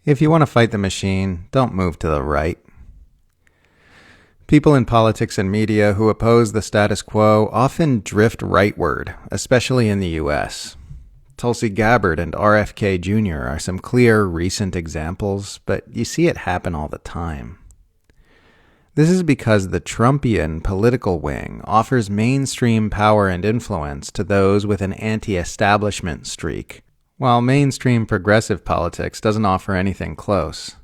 If you want to fight the machine, don't move to the right. People in politics and media who oppose the status quo often drift rightward, especially in the U.S. Tulsi Gabbard and RFK Jr. are some clear recent examples, but you see it happen all the time. This is because the Trumpian political wing offers mainstream power and influence to those with an anti-establishment streak, while mainstream progressive politics doesn't offer anything close.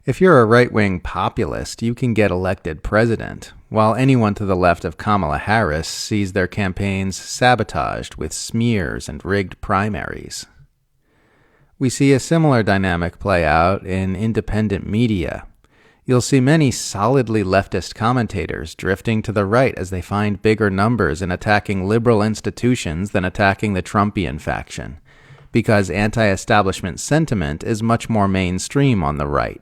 If you're a right-wing populist, you can get elected president, while anyone to the left of Kamala Harris sees their campaigns sabotaged with smears and rigged primaries. We see a similar dynamic play out in independent media. You'll see many solidly leftist commentators drifting to the right as they find bigger numbers in attacking liberal institutions than attacking the Trumpian faction, because anti-establishment sentiment is much more mainstream on the right.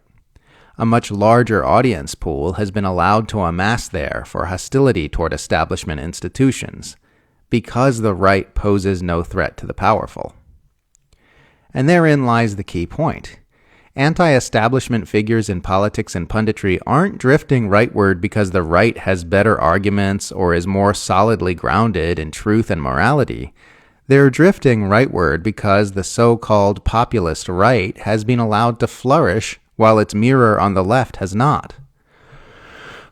A much larger audience pool has been allowed to amass there for hostility toward establishment institutions, because the right poses no threat to the powerful. And therein lies the key point. Anti-establishment figures in politics and punditry aren't drifting rightward because the right has better arguments or is more solidly grounded in truth and morality. They're drifting rightward because the so-called populist right has been allowed to flourish while its mirror on the left has not.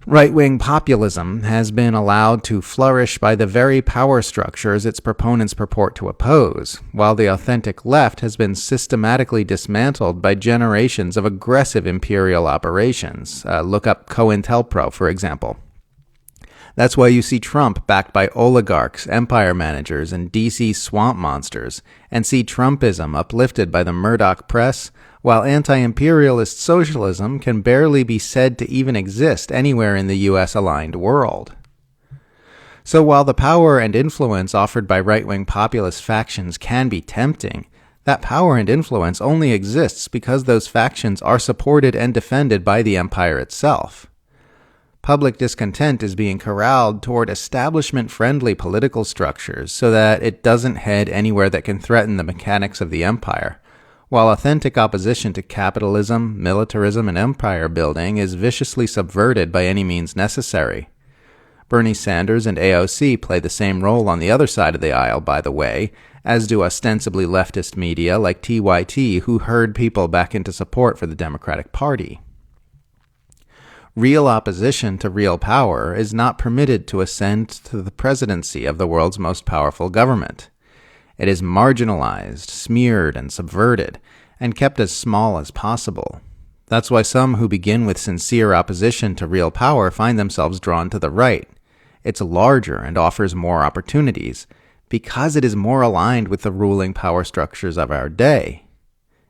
Right-wing populism has been allowed to flourish by the very power structures its proponents purport to oppose, while the authentic left has been systematically dismantled by generations of aggressive imperial operations. Look up COINTELPRO, for example. That's why you see Trump backed by oligarchs, empire managers, and DC swamp monsters, and see Trumpism uplifted by the Murdoch press, while anti-imperialist socialism can barely be said to even exist anywhere in the US-aligned world. So while the power and influence offered by right-wing populist factions can be tempting, that power and influence only exists because those factions are supported and defended by the empire itself. Public discontent is being corralled toward establishment-friendly political structures so that it doesn't head anywhere that can threaten the mechanics of the empire, while authentic opposition to capitalism, militarism, and empire building is viciously subverted by any means necessary. Bernie Sanders and AOC play the same role on the other side of the aisle, by the way, as do ostensibly leftist media like TYT, who herd people back into support for the Democratic Party. Real opposition to real power is not permitted to ascend to the presidency of the world's most powerful government. It is marginalized, smeared, and subverted, and kept as small as possible. That's why some who begin with sincere opposition to real power find themselves drawn to the right. It's larger and offers more opportunities, because it is more aligned with the ruling power structures of our day.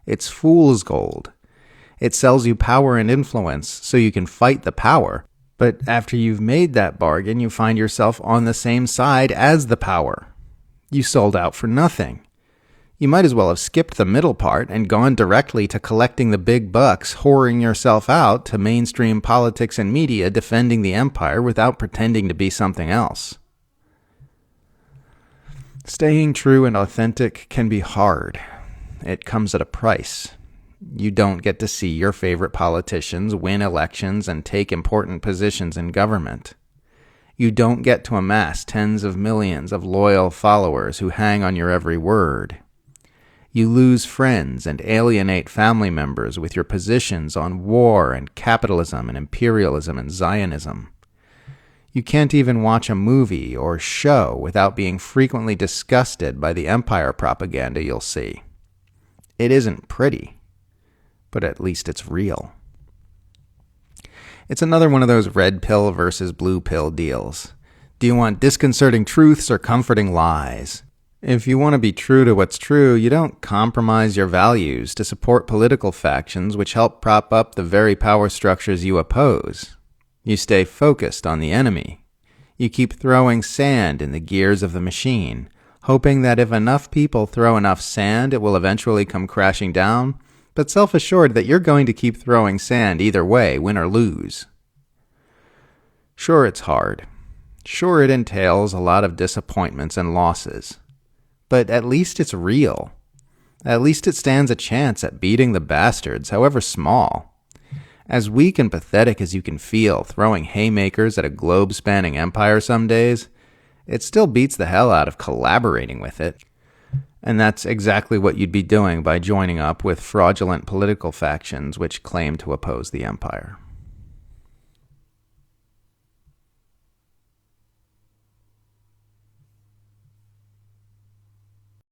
It's fool's gold. It sells you power and influence so you can fight the power, but after you've made that bargain, you find yourself on the same side as the power. You sold out for nothing. You might as well have skipped the middle part and gone directly to collecting the big bucks, whoring yourself out to mainstream politics and media defending the empire without pretending to be something else. Staying true and authentic can be hard. It comes at a price. You don't get to see your favorite politicians win elections and take important positions in government. You don't get to amass tens of millions of loyal followers who hang on your every word. You lose friends and alienate family members with your positions on war and capitalism and imperialism and Zionism. You can't even watch a movie or show without being frequently disgusted by the empire propaganda you'll see. It isn't pretty, but at least it's real. It's another one of those red pill versus blue pill deals. Do you want disconcerting truths or comforting lies? If you want to be true to what's true, you don't compromise your values to support political factions which help prop up the very power structures you oppose. You stay focused on the enemy. You keep throwing sand in the gears of the machine, hoping that if enough people throw enough sand, it will eventually come crashing down, but self-assured that you're going to keep throwing sand either way, win or lose. Sure, it's hard. Sure, it entails a lot of disappointments and losses. But at least it's real. At least it stands a chance at beating the bastards, however small. As weak and pathetic as you can feel throwing haymakers at a globe-spanning empire some days, it still beats the hell out of collaborating with it. And that's exactly what you'd be doing by joining up with fraudulent political factions which claim to oppose the empire.